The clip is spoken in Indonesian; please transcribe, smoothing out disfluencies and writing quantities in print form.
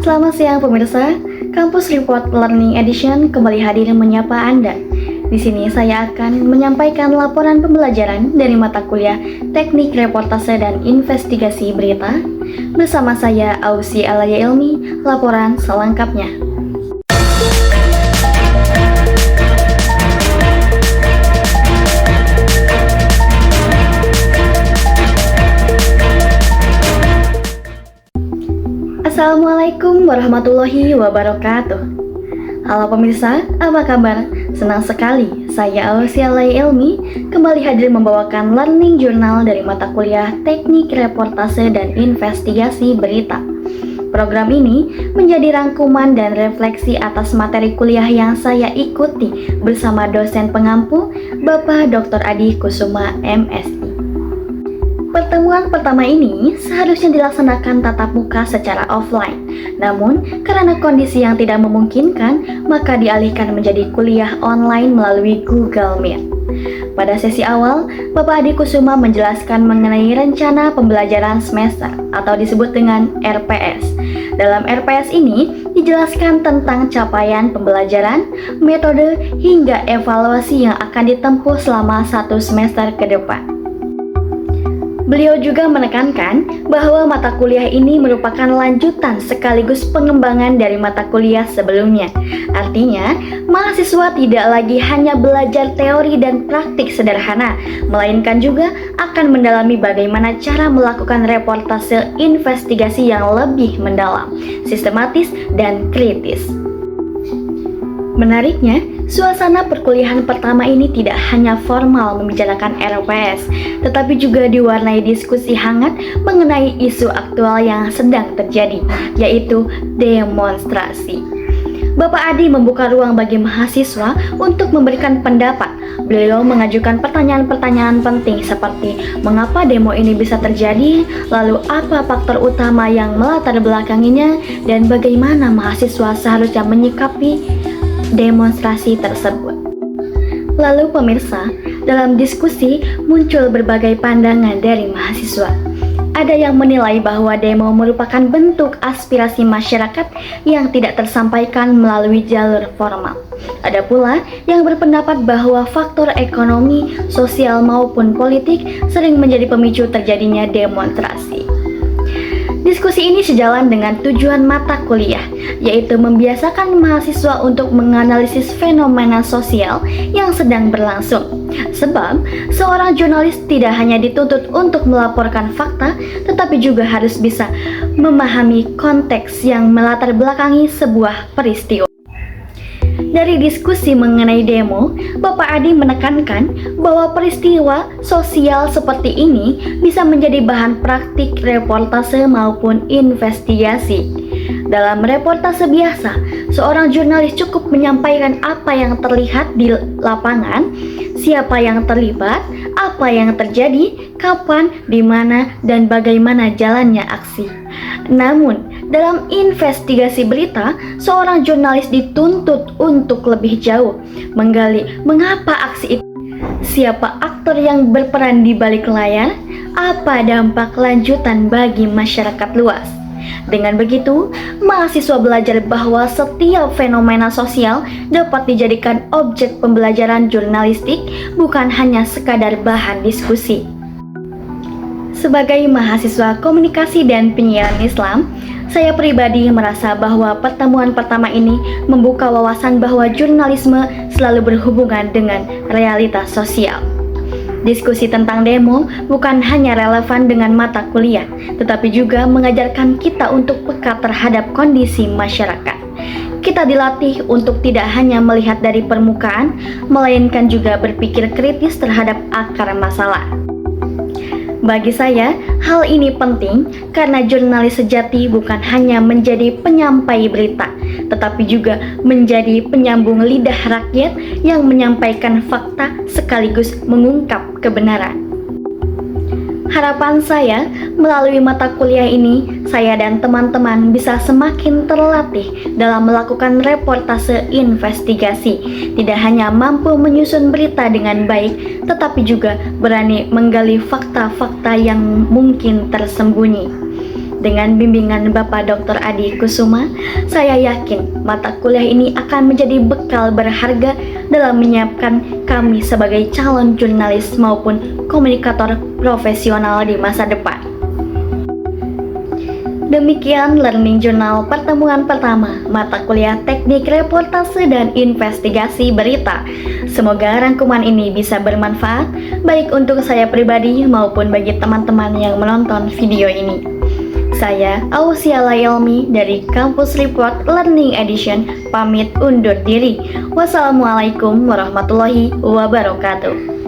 Selamat siang pemirsa, Kampus Report Learning Edition kembali hadir menyapa Anda. Di sini saya akan menyampaikan laporan pembelajaran dari mata kuliah Teknik Reportase dan Investigasi Berita. Bersama saya Ausi Alaya Ilmi, laporan selengkapnya. Assalamualaikum warahmatullahi wabarakatuh. Halo pemirsa, apa kabar? Senang sekali, saya Ausia Ilmi kembali hadir membawakan learning journal dari mata kuliah Teknik Reportase dan Investigasi Berita. Program ini menjadi rangkuman dan refleksi atas materi kuliah yang saya ikuti bersama dosen pengampu Bapak Dr. Adi Kusuma MSI. Pertemuan pertama ini seharusnya dilaksanakan tatap muka secara offline. Namun, karena kondisi yang tidak memungkinkan, maka dialihkan menjadi kuliah online melalui Google Meet. Pada sesi awal, Bapak Adi Kusuma menjelaskan mengenai rencana pembelajaran semester atau disebut dengan RPS. Dalam RPS ini dijelaskan tentang capaian pembelajaran, metode, hingga evaluasi yang akan ditempuh selama 1 semester ke depan. Beliau juga menekankan bahwa mata kuliah ini merupakan lanjutan sekaligus pengembangan dari mata kuliah sebelumnya. Artinya, mahasiswa tidak lagi hanya belajar teori dan praktik sederhana, melainkan juga akan mendalami bagaimana cara melakukan reportase investigasi yang lebih mendalam, sistematis, dan kritis. Menariknya, suasana perkuliahan pertama ini tidak hanya formal membicarakan RPS, tetapi juga diwarnai diskusi hangat mengenai isu aktual yang sedang terjadi, yaitu demonstrasi. Bapak Adi membuka ruang bagi mahasiswa untuk memberikan pendapat. Beliau mengajukan pertanyaan-pertanyaan penting seperti mengapa demo ini bisa terjadi, lalu apa faktor utama yang melatar belakanginya, dan bagaimana mahasiswa seharusnya menyikapi demonstrasi tersebut. Lalu pemirsa, dalam diskusi muncul berbagai pandangan dari mahasiswa. Ada yang menilai bahwa demo merupakan bentuk aspirasi masyarakat yang tidak tersampaikan melalui jalur formal. Ada pula yang berpendapat bahwa faktor ekonomi, sosial maupun politik sering menjadi pemicu terjadinya demonstrasi. Diskusi ini sejalan dengan tujuan mata kuliah, yaitu membiasakan mahasiswa untuk menganalisis fenomena sosial yang sedang berlangsung. Sebab, seorang jurnalis tidak hanya dituntut untuk melaporkan fakta, tetapi juga harus bisa memahami konteks yang melatar belakangi sebuah peristiwa. Dari diskusi mengenai demo, Bapak Adi menekankan bahwa peristiwa sosial seperti ini bisa menjadi bahan praktik reportase maupun investigasi. Dalam reportase biasa, seorang jurnalis cukup menyampaikan apa yang terlihat di lapangan, siapa yang terlibat, apa yang terjadi, kapan, di mana, dan bagaimana jalannya aksi. Namun, dalam investigasi berita, seorang jurnalis dituntut untuk lebih jauh, menggali mengapa aksi itu, siapa aktor yang berperan di balik layar, apa dampak lanjutan bagi masyarakat luas. Dengan begitu, mahasiswa belajar bahwa setiap fenomena sosial dapat dijadikan objek pembelajaran jurnalistik, bukan hanya sekadar bahan diskusi. Sebagai mahasiswa komunikasi dan penyiaran Islam, saya pribadi merasa bahwa pertemuan pertama ini membuka wawasan bahwa jurnalisme selalu berhubungan dengan realitas sosial. Diskusi tentang demo bukan hanya relevan dengan mata kuliah, tetapi juga mengajarkan kita untuk peka terhadap kondisi masyarakat. Kita dilatih untuk tidak hanya melihat dari permukaan, melainkan juga berpikir kritis terhadap akar masalah. Bagi saya, hal ini penting karena jurnalis sejati bukan hanya menjadi penyampai berita, tetapi juga menjadi penyambung lidah rakyat yang menyampaikan fakta sekaligus mengungkap kebenaran. Harapan saya, melalui mata kuliah ini, saya dan teman-teman bisa semakin terlatih dalam melakukan reportase investigasi. Tidak hanya mampu menyusun berita dengan baik, tetapi juga berani menggali fakta-fakta yang mungkin tersembunyi. Dengan bimbingan Bapak Dr. Adi Kusuma, saya yakin mata kuliah ini akan menjadi bekal berharga dalam menyiapkan kami sebagai calon jurnalis maupun komunikator profesional di masa depan. Demikian Learning Journal pertemuan pertama mata kuliah Teknik Reportase dan Investigasi Berita. Semoga rangkuman ini bisa bermanfaat baik untuk saya pribadi maupun bagi teman-teman yang menonton video ini. Saya Ausiala Elmi dari Kampus Report Learning Edition pamit undur diri. Wassalamualaikum warahmatullahi wabarakatuh.